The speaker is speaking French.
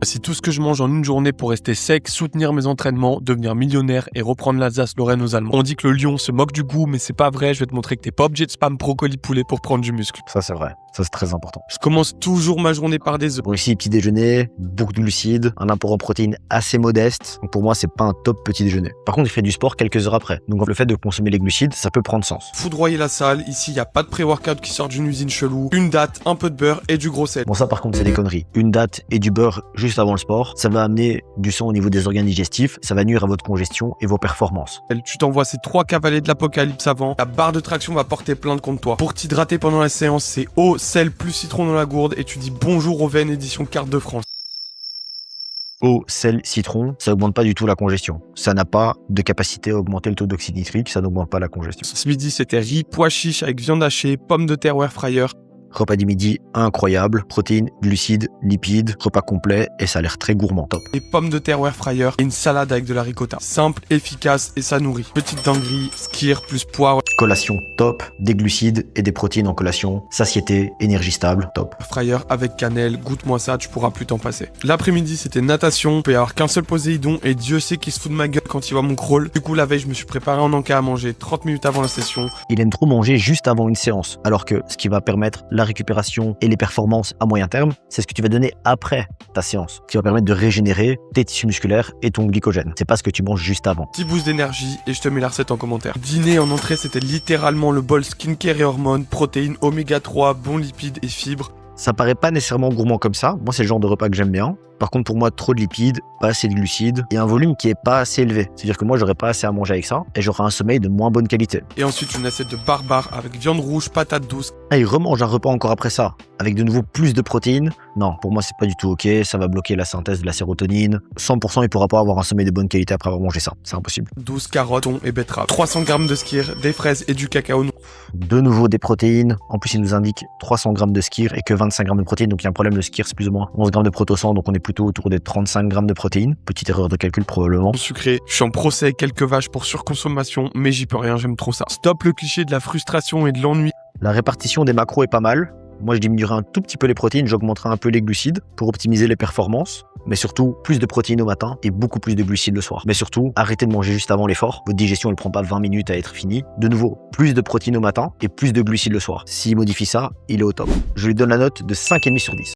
Si tout ce que je mange en une journée pour rester sec, soutenir mes entraînements, devenir millionnaire et reprendre l'Alsace-Lorraine aux Allemands. On dit que le lion se moque du goût, mais c'est pas vrai, je vais te montrer que t'es pas obligé de spam brocoli poulet pour prendre du muscle. Ça, c'est vrai. Ça, c'est très important. Je commence toujours ma journée par des œufs. Bon, ici, petit déjeuner, beaucoup de glucides, un apport en protéines assez modeste. Donc pour moi, c'est pas un top petit déjeuner. Par contre, il fait du sport quelques heures après. Donc le fait de consommer les glucides, ça peut prendre sens. Foudroyer la salle, ici y a pas de pré-workout qui sort d'une usine chelou, une date, un peu de beurre et du gros sel. Bon, ça par contre, c'est des conneries. Une date et du beurre juste avant le sport, ça va amener du sang au niveau des organes digestifs, ça va nuire à votre congestion et vos performances. Tu t'envoies ces 3 cavaliers de l'apocalypse avant, la barre de traction va porter plainte contre toi. Pour t'hydrater pendant la séance, c'est eau, sel plus citron dans la gourde et tu dis bonjour aux veines édition carte de France. Eau, sel, citron, ça augmente pas du tout la congestion. Ça n'a pas de capacité à augmenter le taux d'oxyde nitrique, ça n'augmente pas la congestion. Ce midi, c'était riz, pois chiches avec viande hachée, pommes de terre ou air fryer. Repas du midi incroyable, protéines, glucides, lipides, repas complet et ça a l'air très gourmand, top. Des pommes de terre ou air fryer et une salade avec de la ricotta. Simple, efficace et ça nourrit. Petite dinguerie, skyr plus poire. Collation top, des glucides et des protéines en collation, satiété, énergie stable, top. Air fryer avec cannelle, goûte-moi ça, tu pourras plus t'en passer. L'après-midi, c'était natation, il peut y avoir qu'un seul Poséidon et Dieu sait qu'il se fout de ma gueule quand il voit mon crawl. Du coup, la veille, je me suis préparé en encas à manger 30 minutes avant la session. Il aime trop manger juste avant une séance, alors que ce qui va permettre la récupération et les performances à moyen terme, c'est ce que tu vas donner après ta séance, qui va permettre de régénérer tes tissus musculaires et ton glycogène. C'est pas ce que tu manges juste avant. Petit boost d'énergie et je te mets la recette en commentaire. Dîner en entrée, c'était littéralement le bol skincare et hormones, protéines, oméga 3, bons lipides et fibres. Ça paraît pas nécessairement gourmand comme ça. Moi, c'est le genre de repas que j'aime bien. Par contre, pour moi, trop de lipides, pas assez de glucides et un volume qui est pas assez élevé. C'est-à-dire que moi, j'aurais pas assez à manger avec ça et j'aurai un sommeil de moins bonne qualité. Et ensuite, une assiette de barbare avec viande rouge, patates douces. Ah, il remange un repas encore après ça, avec de nouveau plus de protéines. Non, pour moi, c'est pas du tout ok. Ça va bloquer la synthèse de la sérotonine. 100%, il pourra pas avoir un sommeil de bonne qualité après avoir mangé ça. C'est impossible. 12 carottes, thon et betteraves. 300 g de skyr, des fraises et du cacao noir. De nouveau des protéines. En plus, il nous indique 300 g de skyr et que 25 g de protéines. Donc, il y a un problème. Le skyr, c'est plus ou moins 11 g de protosan. Donc, on est plutôt autour des 35 g de protéines. Petite erreur de calcul, probablement. Sucré, je suis en procès avec quelques vaches pour surconsommation, mais j'y peux rien, j'aime trop ça. Stop le cliché de la frustration et de l'ennui. La répartition des macros est pas mal. Moi, je diminuerai un tout petit peu les protéines, j'augmenterai un peu les glucides pour optimiser les performances. Mais surtout, plus de protéines au matin et beaucoup plus de glucides le soir. Mais surtout, arrêtez de manger juste avant l'effort. Votre digestion, elle prend pas 20 minutes à être finie. De nouveau, plus de protéines au matin et plus de glucides le soir. S'il modifie ça, il est au top. Je lui donne la note de 5,5 sur 10.